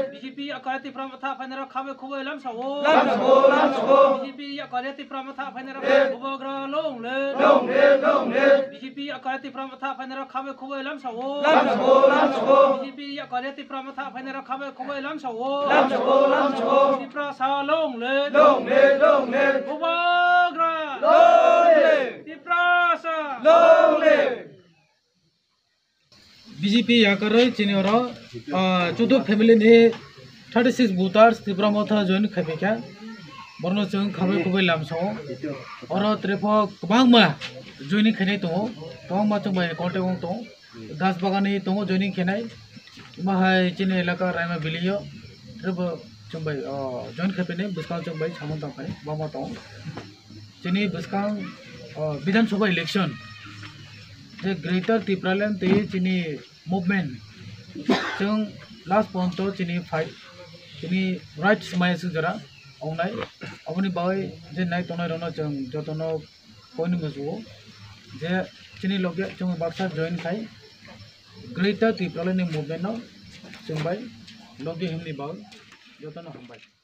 BJP akalati pramata phainera khabe khuboi lam sawo BJP akalati pramata phainera bubagra longle BJP akalati pramata phainera khabe khuboi lam sawo BJP akalati pramata phainera khabe khuboi lam sawo Tipra sa longle bubagra Tipra sa BJP याकर चिनियर चौदह family ने 36 बूथर्स त्रिपुरा मथा join खाबे क्या बरनो जों खाबे खुबे लामसो और त्रिपुरा गोबां मा जॉइनिंग खानाय दङ गोबां मा जों बाय कन्टेक्ट दङ दास बागाननि दङ जॉइनिंग खानाय माहाय चिनि इलाका रायमा बिलियो त्रिपुरा जों बाय जॉइन खाबेने बिस्कां जों बाय सामन दंखाय बामा दङ चिनि बिस्कां विधानसभा इलेक्शन जे ग्रेटर त्रिपुरालैंड ते चिनी मूवमेंट जों लास्ट पॉइंट चिनी फाइट चिनी राइट समाय जरा औनाय अबनि बाय जे नाय तनाय रनो जों जतनो कोइन मजुओ जे चिनी लगे जों बाक्सा जॉइन खाय ग्रेटर त्रिपुरालैंड मूवमेंट जों बाय लगे हमनि बाय जतनो हमबाय